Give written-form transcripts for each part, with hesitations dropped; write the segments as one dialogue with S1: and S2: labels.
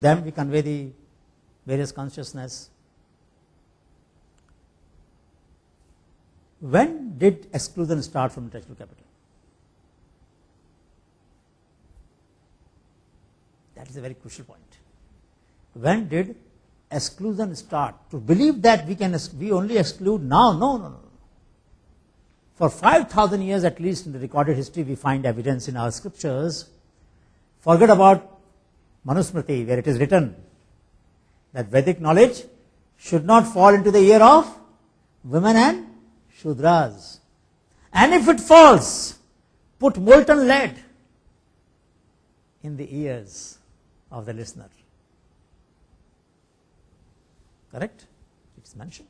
S1: them we convey the various consciousness. When did exclusion start from intellectual capital? That is a very crucial point. When did exclusion start? To believe that we only exclude now, no. For 5,000 years at least in the recorded history we find evidence in our scriptures. Forget about Manusmriti, where it is written that Vedic knowledge should not fall into the ear of women and Shudras. And if it falls, put molten lead in the ears of the listener. Correct? It is mentioned.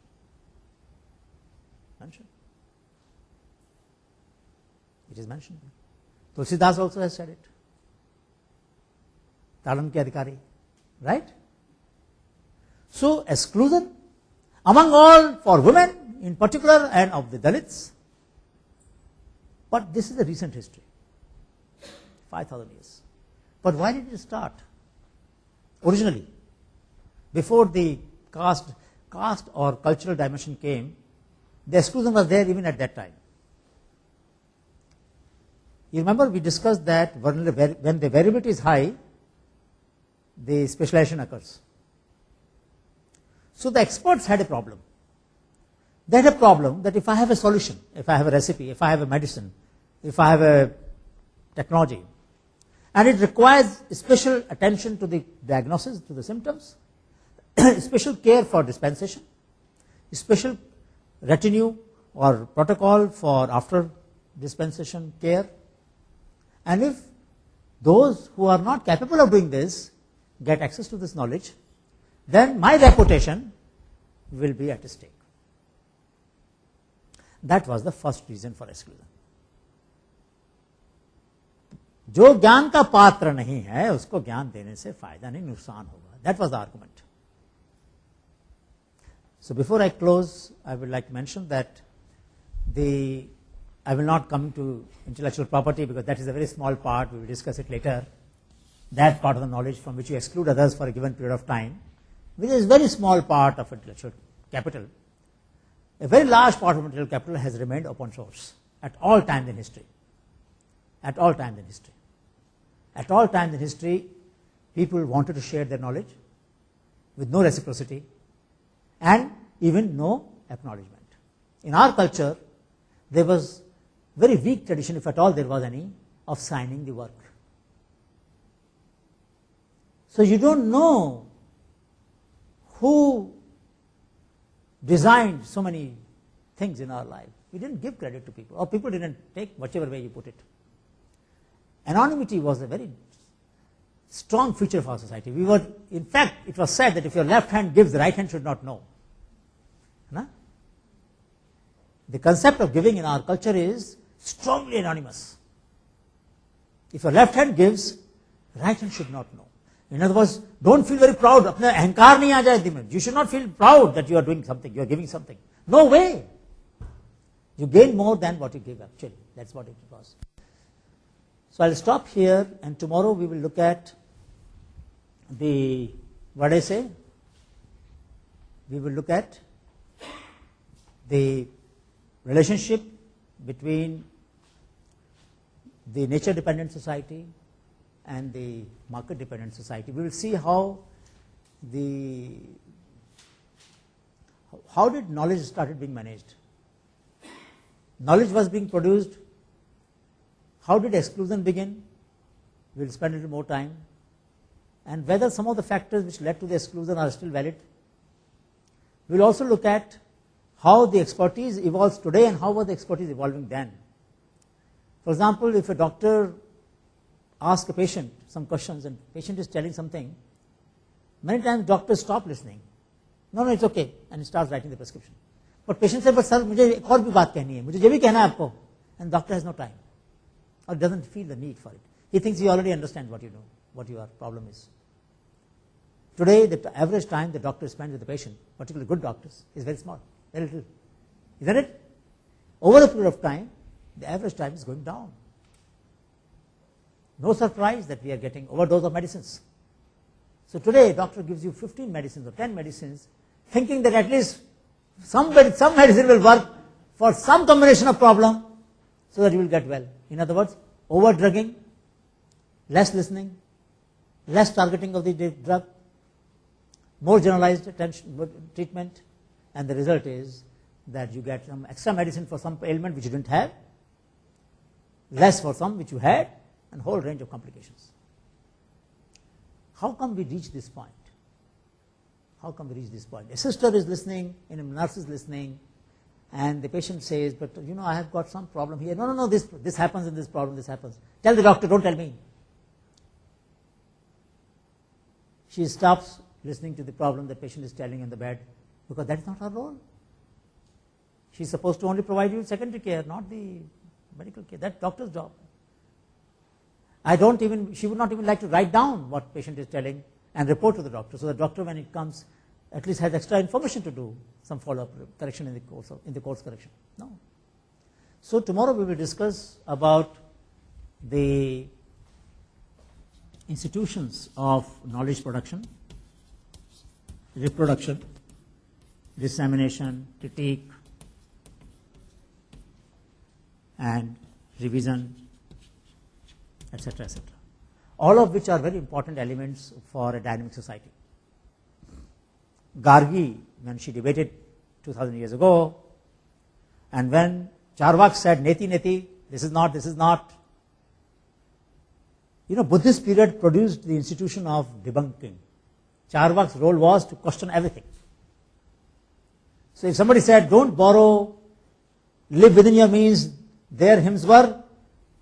S1: It is mentioned. Tulsidas also has said it. Talan ke adhikari. Right? So, exclusion among all for women in particular and of the Dalits. But this is a recent history. 5,000 years. But why did it start? Originally, before the caste or cultural dimension came, the exclusion was there even at that time. You remember we discussed that when the variability is high, the specialization occurs. So the experts had a problem. They had a problem that if I have a solution, if I have a recipe, if I have a medicine, if I have a technology, and it requires special attention to the diagnosis, to the symptoms, special care for dispensation, special retinue or protocol for after dispensation care, and if those who are not capable of doing this get access to this knowledge, then my reputation will be at stake. That was the first reason for exclusion. जो ज्ञान का पात्र नहीं है उसको ज्ञान देने से फायदा नहीं, नुकसान होगा. That was the argument. So before I close, I would like to mention that I will not come to intellectual property because that is a very small part. We will discuss it later. That part of the knowledge from which you exclude others for a given period of time, which is a very small part of intellectual capital. A very large part of intellectual capital has remained open source at all times in history. At all times in history. At all times in history, people wanted to share their knowledge with no reciprocity and even no acknowledgement. In our culture, there was very weak tradition, if at all there was any, of signing the work. So you don't know who designed so many things in our life. We didn't give credit to people, or people didn't take whichever way you put it. Anonymity was a very strong feature of our society. In fact, it was said that if your left hand gives, the right hand should not know. No? The concept of giving in our culture is strongly anonymous. If your left hand gives, right hand should not know. In other words, don't feel very proud. अपने अहंकार नहीं आ जाए दिल में. You should not feel proud that you are doing something, you are giving something. No way. You gain more than what you give actually. That's what it was. So I'll stop here, and tomorrow we will look at we will look at the relationship between the nature dependent society and the market dependent society. We will see how did knowledge started being managed. Knowledge was being produced. How did exclusion begin? We will spend a little more time. And whether some of the factors which led to the exclusion are still valid. We will also look at how the expertise evolves today and how was the expertise evolving then. For example, if a doctor asks a patient some questions and patient is telling something, many times doctors stop listening. No, it's okay, and he starts writing the prescription. But patient says, but sir, मुझे एक और भी बात कहनी है, मुझे ये भी कहना है आपको, and doctor has no time, or doesn't feel the need for it. He thinks he already understands what you know, what your problem is. Today, the average time the doctor spends with the patient, particularly good doctors, is very small, very little. Isn't it? Over a period of time, the average time is going down. No surprise that we are getting overdose of medicines. So today, doctor gives you 15 medicines or 10 medicines, thinking that at least some medicine will work for some combination of problem, so that you will get well. In other words, over drugging, less listening, less targeting of the drug, more generalized treatment, and the result is that you get some extra medicine for some ailment which you didn't have, less for some which you had, and a whole range of complications. How come we reach this point? How come we reach this point? A sister is listening, and a nurse is listening, and the patient says, but you know, I have got some problem here. No, this happens and this problem, this happens. Tell the doctor, don't tell me. She stops listening to the problem the patient is telling in the bed, because that is not her role. She is supposed to only provide you secondary care, not the medical care. That's doctor's job. She would not even like to write down what patient is telling and report to the doctor. So the doctor, when it comes, at least has extra information to do some follow-up correction in the course correction. No. So tomorrow we will discuss about the institutions of knowledge production, reproduction, dissemination, critique, and revision, etc., etc. All of which are very important elements for a dynamic society. Gargi, when she debated 2000 years ago, and when Charvak said, neti, neti, this is not, you know, Buddhist period produced the institution of debunking. Charvak's role was to question everything. So if somebody said, don't borrow, live within your means, their hymns were,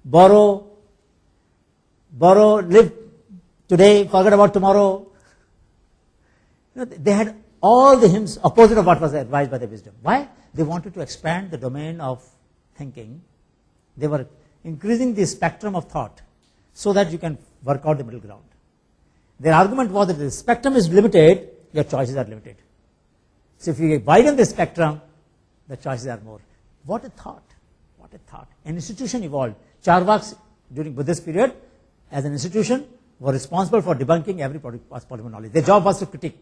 S1: borrow, live today, forget about tomorrow. You know, they had all the hymns opposite of what was advised by the wisdom. Why? They wanted to expand the domain of thinking. They were increasing the spectrum of thought so that you can work out the middle ground. Their argument was that the spectrum is limited, your choices are limited. So if you widen the spectrum, the choices are more. What a thought. What a thought. An institution evolved. Charvaks during Buddhist period as an institution were responsible for debunking every possible knowledge. Their job was to critique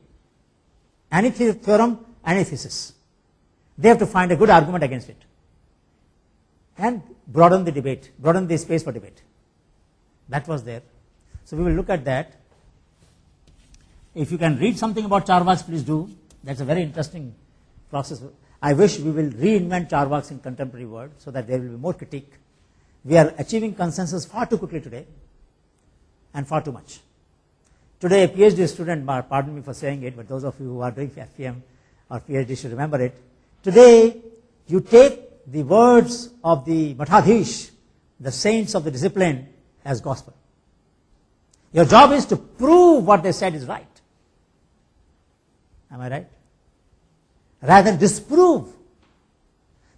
S1: any theorem, any thesis. They have to find a good argument against it and broaden the debate, broaden the space for debate. That was there. So we will look at that. If you can read something about Charvaks, please do. That's a very interesting process. I wish we will reinvent Charvaks in contemporary world so that there will be more critique. We are achieving consensus far too quickly today and far too much. Today a PhD student, pardon me for saying it, but those of you who are doing FPM or PhD should remember it. Today you take the words of the Mathadhish, the saints of the discipline, as gospel. Your job is to prove what they said is right. Am I right? Rather than disprove.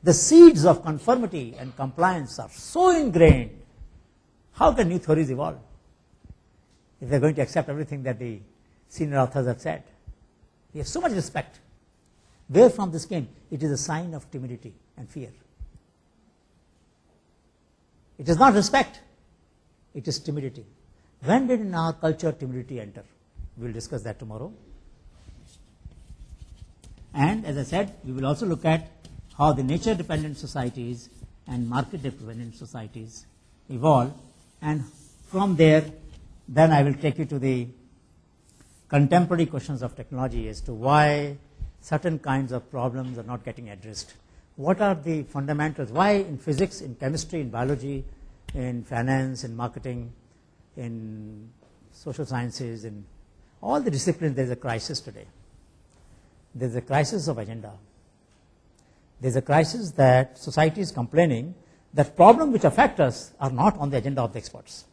S1: The seeds of conformity and compliance are so ingrained. How can new theories evolve if they are going to accept everything that the senior authors have said? We have so much respect. Where from this came? It is a sign of timidity and fear. It is not respect. It is timidity. When did in our culture timidity enter? We will discuss that tomorrow. And as I said, we will also look at how the nature-dependent societies and market-dependent societies evolve, and from there, then I will take you to the contemporary questions of technology as to why certain kinds of problems are not getting addressed. What are the fundamentals? Why in physics, in chemistry, in biology, in finance, in marketing, in social sciences, in all the disciplines, there is a crisis today. There is a crisis of agenda. There is a crisis that society is complaining that problems which affect us are not on the agenda of the experts.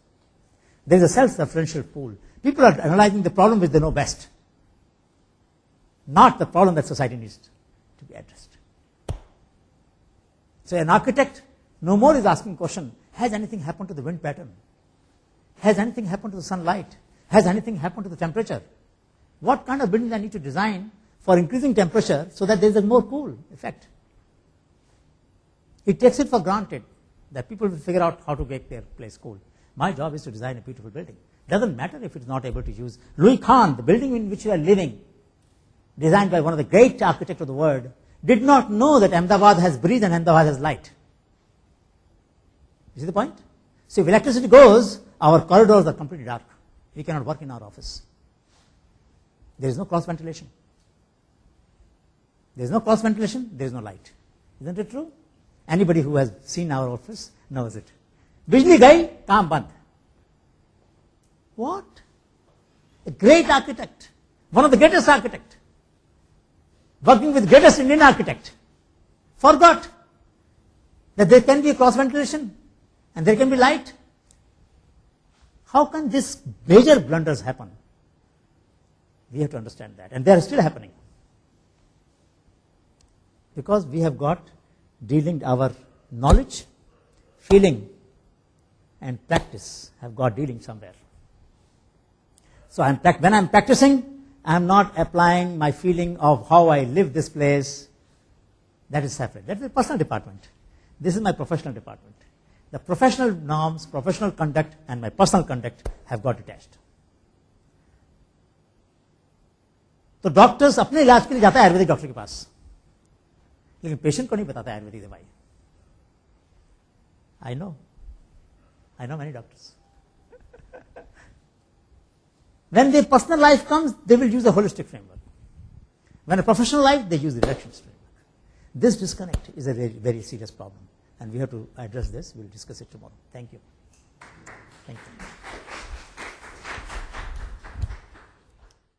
S1: There is a self-referential pool. People are analyzing the problem which they know best, not the problem that society needs to be addressed. So an architect no more is asking question, has anything happened to the wind pattern? Has anything happened to the sunlight? Has anything happened to the temperature? What kind of buildings I need to design for increasing temperature so that there is a more cool effect? He takes it for granted that people will figure out how to make their place cool. My job is to design a beautiful building. Doesn't matter if it's not able to use. Louis Kahn, the building in which we are living, designed by one of the great architects of the world, did not know that Ahmedabad has breeze and Ahmedabad has light. You see the point? So if electricity goes, our corridors are completely dark. We cannot work in our office. There is no cross ventilation. There is no cross ventilation, there is no light. Isn't it true? Anybody who has seen our office knows it. Bijli gayi, kaam band. What? A great architect, one of the greatest architects, working with greatest Indian architect, forgot that there can be a cross ventilation and there can be light. How can these major blunders happen? We have to understand that, and they are still happening. Because we have got dealing our knowledge, feeling, and practice have got dealing somewhere. So when I'm practicing, I'm not applying my feeling of how I live this place. That is separate. That is the personal department. This is my professional department. The professional norms, professional conduct, and my personal conduct have got detached. तो doctors अपने इलाज के लिए जाता है Ayurvedic doctor के पास, लेकिन patient को नहीं बताता आयुर्वेदिक दवाई. I know many doctors. When their personal life comes, they will use a holistic framework. When a professional life, they use the reductionist framework. This disconnect is a very, very serious problem, and we have to address this. We'll discuss it tomorrow. Thank you. Thank you.